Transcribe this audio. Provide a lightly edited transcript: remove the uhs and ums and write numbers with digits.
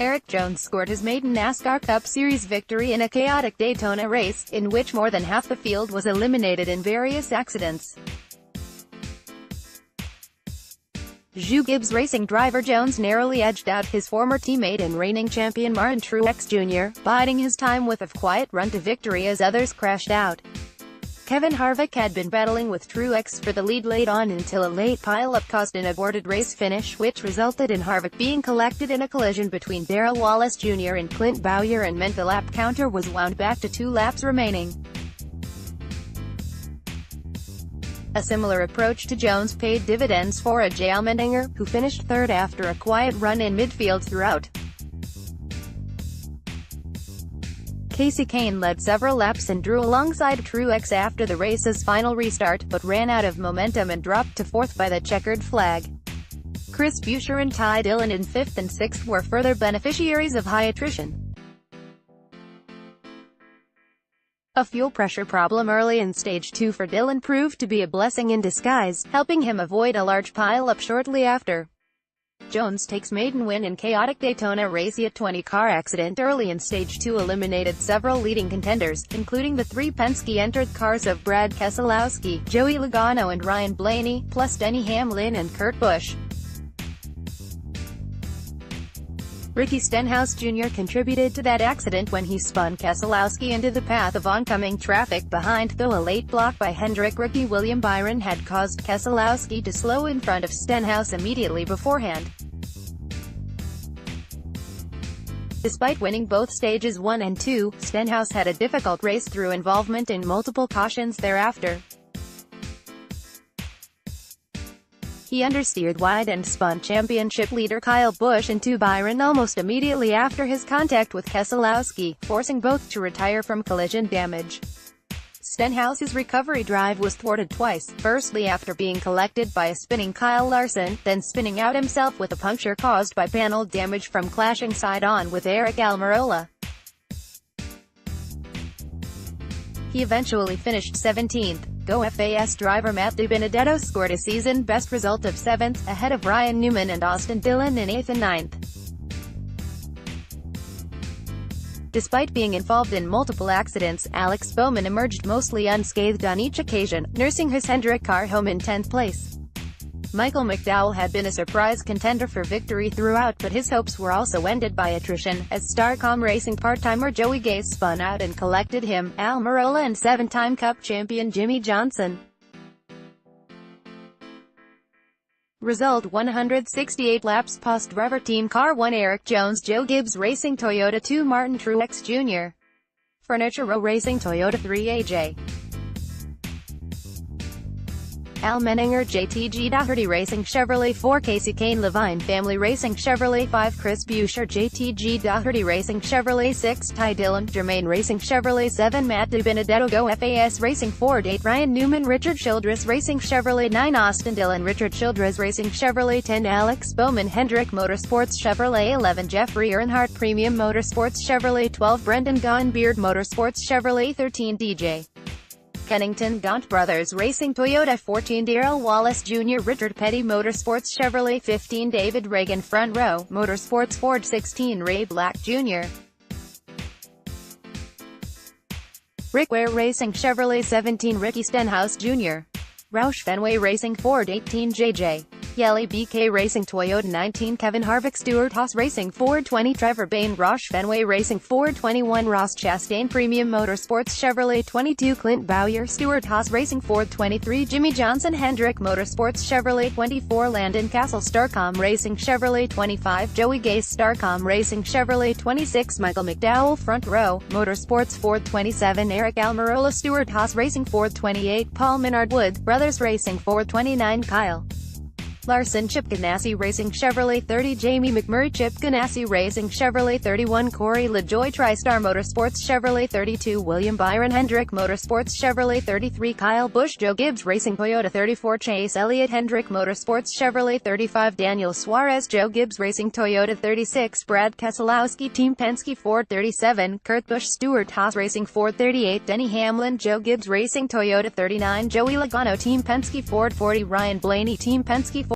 Erik Jones scored his maiden NASCAR Cup Series victory in a chaotic Daytona race, in which more than half the field was eliminated in various accidents. Gibbs Racing driver Jones narrowly edged out his former teammate and reigning champion Martin Truex Jr., biding his time with a quiet run to victory as others crashed out. Harvick had been battling with Truex for the lead late on until a late pile-up caused an aborted race finish, which resulted in Harvick being collected in a collision between Darrell Wallace Jr. and Clint Bowyer and meant the lap counter was wound back to 2 laps remaining. A similar approach to Jones paid dividends for A.J. Allmendinger, who finished third after a quiet run in midfield throughout. Kasey Kahne led several laps and drew alongside Truex after the race's final restart, but ran out of momentum and dropped to fourth by the checkered flag. Chris Buescher and Ty Dillon in fifth and sixth were further beneficiaries of high attrition. A fuel pressure problem early in Stage 2 for Dillon proved to be a blessing in disguise, helping him avoid a large pile-up shortly after. Jones takes maiden win in chaotic Daytona race. A 20-car accident early in Stage 2 eliminated several leading contenders, including the 3 Penske-entered cars of Brad Keselowski, Joey Logano and Ryan Blaney, plus Denny Hamlin and Kurt Busch. Ricky Stenhouse Jr. contributed to that accident when he spun Keselowski into the path of oncoming traffic behind, though a late block by Hendrick rookie William Byron had caused Keselowski to slow in front of Stenhouse immediately beforehand. Despite winning both stages 1 and 2, Stenhouse had a difficult race through involvement in multiple cautions thereafter. He understeered wide and spun championship leader Kyle Busch into Byron almost immediately after his contact with Keselowski, forcing both to retire from collision damage. Stenhouse's recovery drive was thwarted twice, firstly after being collected by a spinning Kyle Larson, then spinning out himself with a puncture caused by panel damage from clashing side-on with Aric Almirola. He eventually finished 17th. Go FAS driver Matt DiBenedetto scored a season-best result of 7th, ahead of Ryan Newman and Austin Dillon in 8th and 9th. Despite being involved in multiple accidents, Alex Bowman emerged mostly unscathed on each occasion, nursing his Hendrick car home in 10th place. Michael McDowell had been a surprise contender for victory throughout, but his hopes were also ended by attrition, as Starcom Racing part-timer Joey Gase spun out and collected him, Almirola and 7-time Cup champion Jimmie Johnson. Result: 168 laps past driver Team Car 1 Erik Jones, Joe Gibbs Racing Toyota 2 Martin Truex Jr. Furniture Row Racing Toyota 3 A.J. Allmendinger JTG Doherty Racing Chevrolet 4 Kasey Kahne Levine Family Racing Chevrolet 5 Chris Buescher JTG Doherty Racing Chevrolet 6 Ty Dillon Germain Racing Chevrolet 7 Matt DiBenedetto Go FAS Racing 4 8 Ryan Newman Richard Childress Racing Chevrolet 9 Austin Dillon Richard Childress Racing Chevrolet 10 Alex Bowman Hendrick Motorsports Chevrolet 11 Jeffrey Earnhardt Premium Motorsports Chevrolet 12 Brendan Gaughan Beard Motorsports Chevrolet 13 DJ Kennington Gaunt Brothers Racing Toyota 14 Darrell Wallace Jr. Richard Petty Motorsports Chevrolet 15 David Reagan Front Row Motorsports Ford 16 Ray Black Jr. Rick Ware Racing Chevrolet 17 Ricky Stenhouse Jr. Roush Fenway Racing Ford 18 JJ Yelly BK Racing Toyota 19 Kevin Harvick Stewart Haas Racing Ford 20 Trevor Bayne Roush Fenway Racing Ford 21 Ross Chastain Premium Motorsports Chevrolet 22 Clint Bowyer Stewart Haas Racing Ford 23 Jimmie Johnson Hendrick Motorsports Chevrolet 24 Landon Castle Starcom Racing Chevrolet 25 Joey Gase Starcom Racing Chevrolet 26 Michael McDowell Front Row Motorsports Ford 27 Aric Almirola Stewart Haas Racing Ford 28 Paul Menard Wood Brothers Racing Ford 29 Kyle Larson Chip Ganassi Racing Chevrolet 30 Jamie McMurray Chip Ganassi Racing Chevrolet 31 Corey LaJoie TriStar Motorsports Chevrolet 32 William Byron Hendrick Motorsports Chevrolet 33 Kyle Busch Joe Gibbs Racing Toyota 34 Chase Elliott Hendrick Motorsports Chevrolet 35 Daniel Suarez Joe Gibbs Racing Toyota 36 Brad Keselowski Team Penske Ford 37 Kurt Busch Stewart Haas Racing Ford 38 Denny Hamlin Joe Gibbs Racing Toyota 39 Joey Logano Team Penske Ford 40 Ryan Blaney Team Penske